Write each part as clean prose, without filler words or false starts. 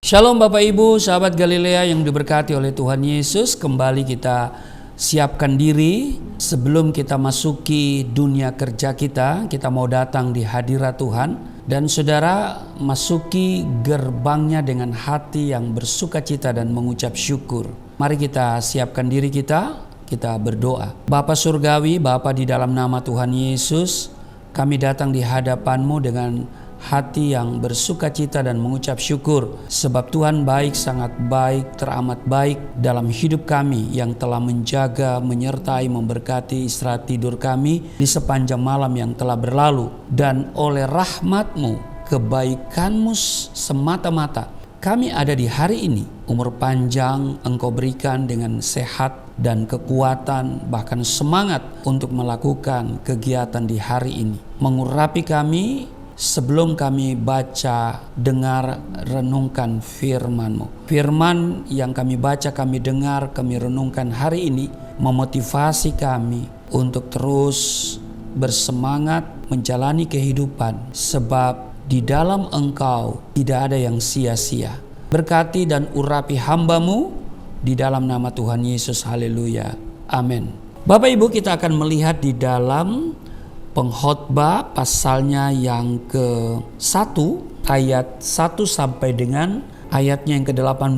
Shalom Bapak Ibu, sahabat Galilea yang diberkati oleh Tuhan Yesus. Kembali kita siapkan diri sebelum kita masuki dunia kerja kita. Kita mau datang di hadirat Tuhan. Dan saudara masuki gerbangnya dengan hati yang bersukacita dan mengucap syukur. Mari kita siapkan diri kita berdoa. Bapa Surgawi, Bapa di dalam nama Tuhan Yesus, kami datang di hadapan-Mu dengan hati yang bersukacita dan mengucap syukur, sebab Tuhan baik, sangat baik, teramat baik dalam hidup kami yang telah menjaga, menyertai, memberkati istirahat tidur kami di sepanjang malam yang telah berlalu. Dan oleh rahmat-Mu, kebaikan-Mu semata-mata kami ada di hari ini. Umur panjang Engkau berikan dengan sehat dan kekuatan, bahkan semangat untuk melakukan kegiatan di hari ini. Mengurapi kami sebelum kami baca, dengar, renungkan firman-Mu. Firman yang kami baca, kami dengar, kami renungkan hari ini memotivasi kami untuk terus bersemangat menjalani kehidupan, sebab di dalam Engkau tidak ada yang sia-sia. Berkati dan urapi hamba-Mu di dalam nama Tuhan Yesus. Haleluya. Amin. Bapak Ibu, kita akan melihat di dalam Pengkhotbah pasalnya yang ke-1 ayat 1 sampai dengan ayatnya yang ke-18.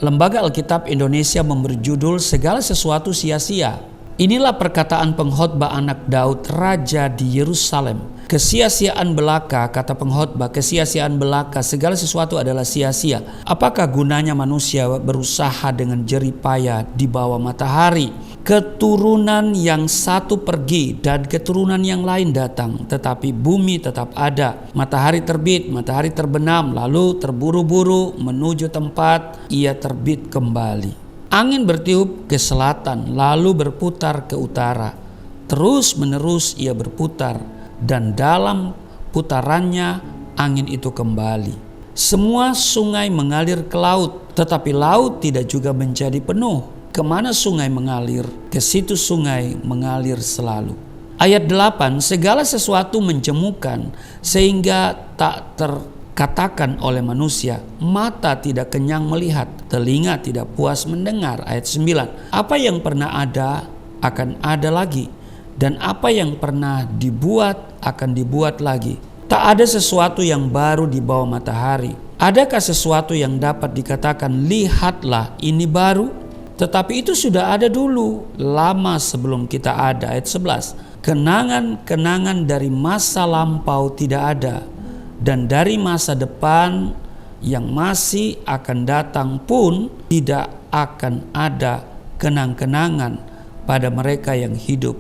Lembaga Alkitab Indonesia memberi judul Segala Sesuatu Sia-sia. Inilah perkataan pengkhotbah anak Daud, raja di Yerusalem. Kesia-siaan belaka, kata pengkhotbah, kesia-siaan belaka, segala sesuatu adalah sia-sia. Apakah gunanya manusia berusaha dengan jerih payah di bawah matahari? Keturunan yang satu pergi dan keturunan yang lain datang, tetapi bumi tetap ada. Matahari terbit, matahari terbenam, lalu terburu-buru menuju tempat ia terbit kembali. Angin bertiup ke selatan, lalu berputar ke utara. Terus menerus ia berputar, dan dalam putarannya angin itu kembali. Semua sungai mengalir ke laut, tetapi laut tidak juga menjadi penuh. Kemana sungai mengalir, ke situ sungai mengalir selalu. Ayat 8, segala sesuatu menjemukan sehingga tak terkatakan oleh manusia. Mata tidak kenyang melihat, telinga tidak puas mendengar. Ayat 9, apa yang pernah ada akan ada lagi, dan apa yang pernah dibuat akan dibuat lagi. Tak ada sesuatu yang baru di bawah matahari. Adakah sesuatu yang dapat dikatakan, lihatlah ini baru? Tetapi itu sudah ada dulu, lama sebelum kita ada. Ayat 11, kenangan-kenangan dari masa lampau tidak ada, dan dari masa depan yang masih akan datang pun tidak akan ada kenang-kenangan pada mereka yang hidup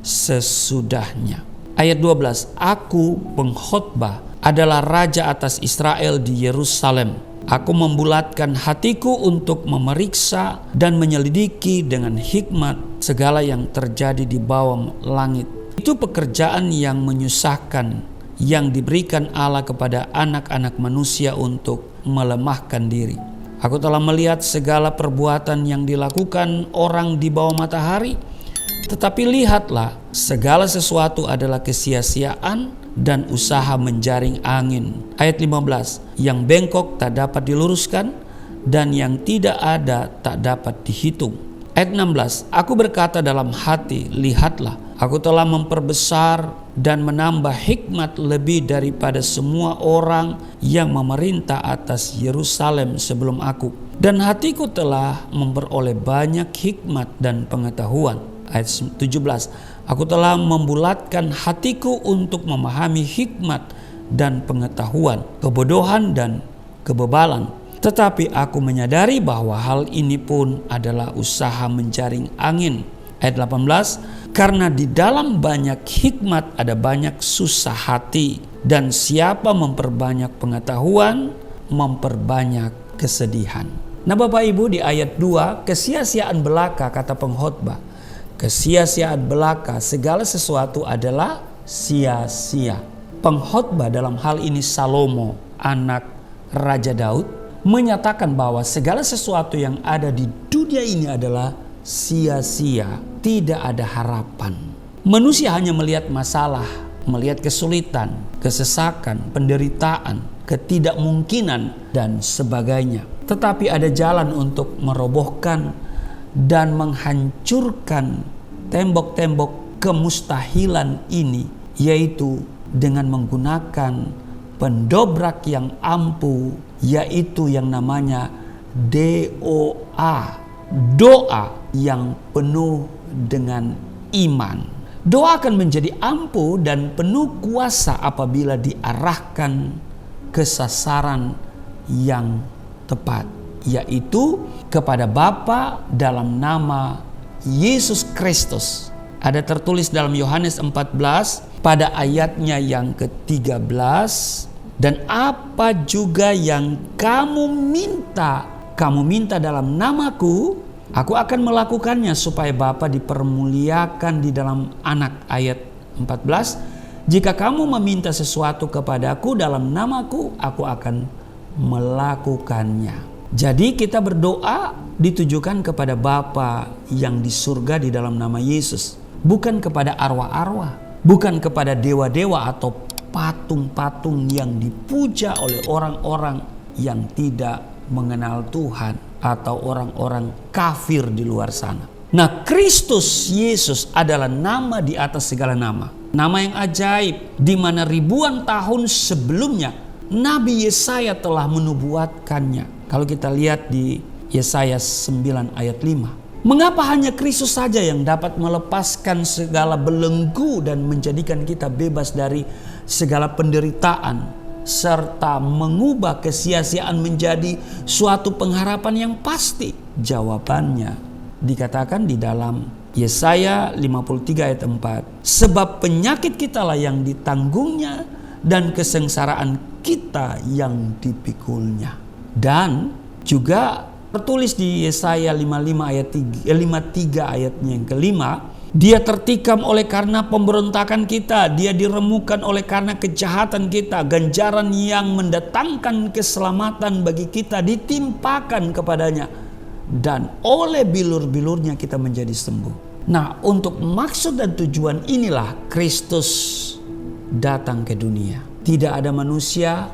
sesudahnya. Ayat 12, aku pengkhotbah adalah raja atas Israel di Yerusalem. Aku membulatkan hatiku untuk memeriksa dan menyelidiki dengan hikmat segala yang terjadi di bawah langit. Itu pekerjaan yang menyusahkan yang diberikan Allah kepada anak-anak manusia untuk melemahkan diri. Aku telah melihat segala perbuatan yang dilakukan orang di bawah matahari. Tetapi lihatlah, segala sesuatu adalah kesia-siaan dan usaha menjaring angin. Ayat 15, yang bengkok tak dapat diluruskan, dan yang tidak ada tak dapat dihitung. Ayat 16, aku berkata dalam hati, lihatlah, aku telah memperbesar dan menambah hikmat lebih daripada semua orang yang memerintah atas Yerusalem sebelum aku. Dan hatiku telah memperoleh banyak hikmat dan pengetahuan. Ayat 17, aku telah membulatkan hatiku untuk memahami hikmat dan pengetahuan, kebodohan dan kebebalan. Tetapi aku menyadari bahwa hal ini pun adalah usaha menjaring angin. Ayat 18, karena di dalam banyak hikmat ada banyak susah hati, dan siapa memperbanyak pengetahuan, memperbanyak kesedihan. Nah Bapak Ibu, di ayat 2, kesia-siaan belaka, kata pengkhotbah. Kesia-siaan belaka, segala sesuatu adalah sia-sia. Pengkhotbah dalam hal ini Salomo, anak Raja Daud, menyatakan bahwa segala sesuatu yang ada di dunia ini adalah sia-sia, tidak ada harapan. Manusia hanya melihat masalah, melihat kesulitan, kesesakan, penderitaan, ketidakmungkinan dan sebagainya. Tetapi ada jalan untuk merobohkan dan menghancurkan tembok-tembok kemustahilan ini, yaitu dengan menggunakan pendobrak yang ampuh, yaitu yang namanya DOA, doa yang penuh dengan iman. Doa akan menjadi ampuh dan penuh kuasa apabila diarahkan ke sasaran yang tepat, yaitu kepada Bapa dalam nama Yesus Kristus. Ada tertulis dalam Yohanes 14 pada ayatnya yang ke-13, dan apa juga yang kamu minta dalam namaku, aku akan melakukannya supaya Bapa dipermuliakan di dalam Anak. Ayat 14, jika kamu meminta sesuatu kepadaku dalam namaku, aku akan melakukannya. Jadi kita berdoa ditujukan kepada Bapa yang di surga di dalam nama Yesus, bukan kepada arwah-arwah, bukan kepada dewa-dewa atau patung-patung yang dipuja oleh orang-orang yang tidak mengenal Tuhan atau orang-orang kafir di luar sana. Nah, Kristus Yesus adalah nama di atas segala nama. Nama yang ajaib, di mana ribuan tahun sebelumnya Nabi Yesaya telah menubuatkannya. Kalau kita lihat di Yesaya 9 ayat 5. Mengapa hanya Kristus saja yang dapat melepaskan segala belenggu dan menjadikan kita bebas dari segala penderitaan, serta mengubah kesia-siaan menjadi suatu pengharapan yang pasti? Jawabannya dikatakan di dalam Yesaya 53 ayat 4. Sebab penyakit kita lah yang ditanggungnya dan kesengsaraan kita yang dipikulnya. Dan juga tertulis di Yesaya 53 ayatnya yang kelima, dia tertikam oleh karena pemberontakan kita, dia diremukkan oleh karena kejahatan kita, ganjaran yang mendatangkan keselamatan bagi kita ditimpakan kepadanya, dan oleh bilur-bilurnya kita menjadi sembuh. Nah, untuk maksud dan tujuan inilah Kristus datang ke dunia. Tidak ada manusia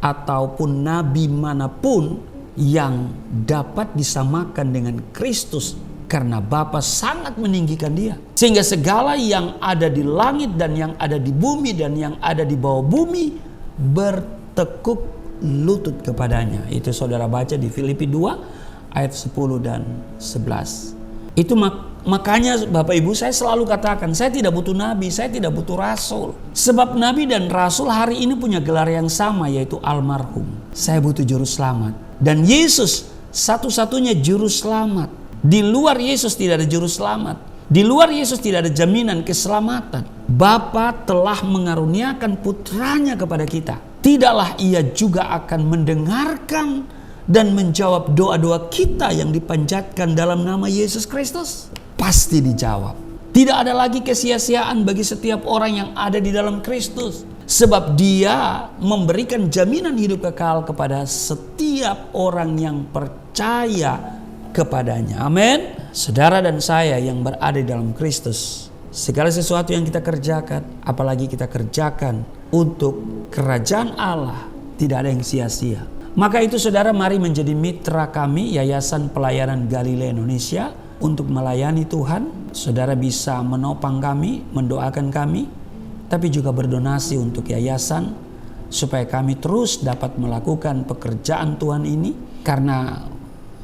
ataupun nabi manapun yang dapat disamakan dengan Kristus, karena Bapa sangat meninggikan dia, sehingga segala yang ada di langit dan yang ada di bumi dan yang ada di bawah bumi bertekuk lutut kepadanya. Itu saudara baca di Filipi 2 ayat 10 dan 11. Itu makanya Bapak Ibu, saya selalu katakan, saya tidak butuh nabi, saya tidak butuh rasul. Sebab nabi dan rasul hari ini punya gelar yang sama, yaitu almarhum. Saya butuh juru selamat, dan Yesus satu-satunya juru selamat. Di luar Yesus tidak ada juru selamat. Di luar Yesus tidak ada jaminan keselamatan. Bapa telah mengaruniakan putranya kepada kita. Tidaklah ia juga akan mendengarkan dan menjawab doa-doa kita yang dipanjatkan dalam nama Yesus Kristus? Pasti dijawab. Tidak ada lagi kesia-siaan bagi setiap orang yang ada di dalam Kristus. Sebab dia memberikan jaminan hidup kekal kepada setiap orang yang percaya kepadanya. Amin. Saudara dan saya yang berada di dalam Kristus, segala sesuatu yang kita kerjakan, apalagi kita kerjakan untuk kerajaan Allah, tidak ada yang sia-sia. Maka itu saudara, mari menjadi mitra kami Yayasan Pelayanan Galilea Indonesia untuk melayani Tuhan. Saudara bisa menopang kami, mendoakan kami, tapi juga berdonasi untuk yayasan supaya kami terus dapat melakukan pekerjaan Tuhan ini, karena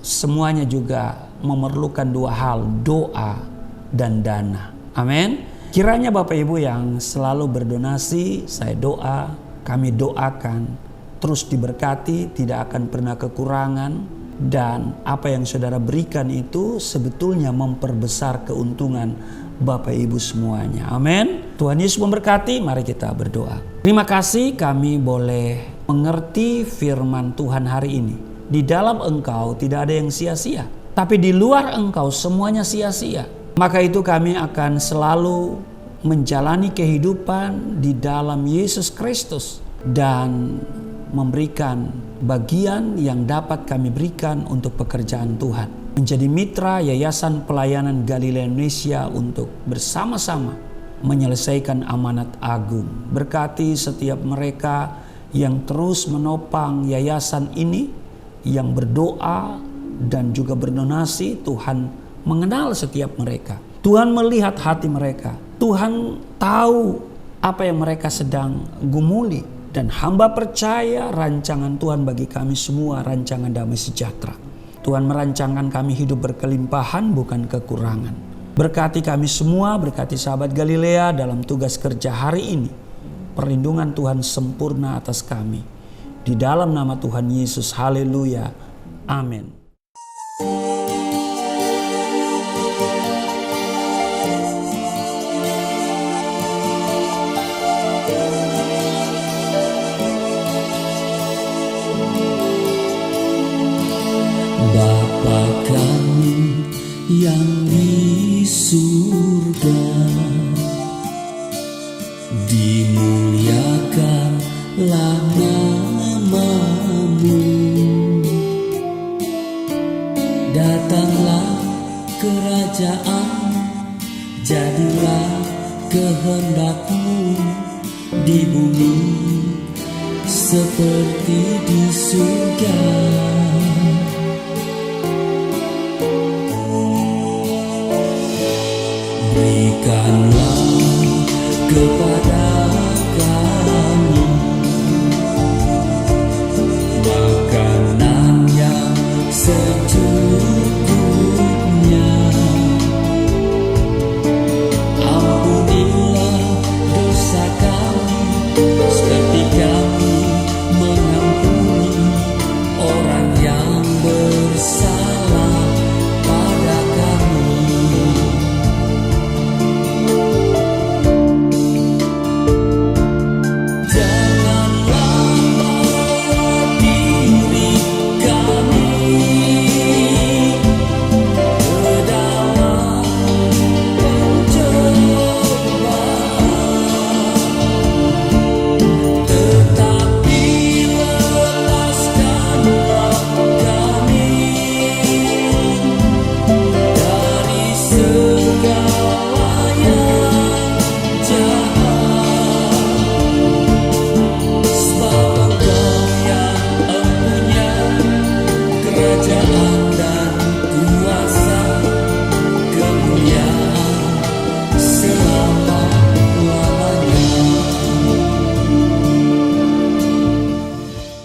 semuanya juga memerlukan dua hal, doa dan dana. Amin. Kiranya Bapak Ibu yang selalu berdonasi, saya doa, kami doakan terus diberkati, tidak akan pernah kekurangan, dan apa yang saudara berikan itu sebetulnya memperbesar keuntungan Bapak Ibu semuanya. Amin. Tuhan Yesus memberkati. Mari kita berdoa. Terima kasih kami boleh mengerti firman Tuhan hari ini. Di dalam Engkau tidak ada yang sia-sia, tapi di luar Engkau semuanya sia-sia. Maka itu kami akan selalu menjalani kehidupan di dalam Yesus Kristus dan memberikan bagian yang dapat kami berikan untuk pekerjaan Tuhan. Menjadi mitra Yayasan Pelayanan Galilea Indonesia untuk bersama-sama menyelesaikan amanat agung. Berkati setiap mereka yang terus menopang yayasan ini, yang berdoa dan juga berdonasi. Tuhan mengenal setiap mereka. Tuhan melihat hati mereka. Tuhan tahu apa yang mereka sedang gumuli. Dan hamba percaya rancangan Tuhan bagi kami semua rancangan damai sejahtera. Tuhan merancangkan kami hidup berkelimpahan, bukan kekurangan. Berkati kami semua, berkati sahabat Galilea dalam tugas kerja hari ini. Perlindungan Tuhan sempurna atas kami. Di dalam nama Tuhan Yesus, haleluya, amin. Bapa kami yang di surga, dimuliakanlah nama-Mu. Datanglah kerajaan, jadilah kehendak-Mu di bumi seperti di surga. Berikanlah kepada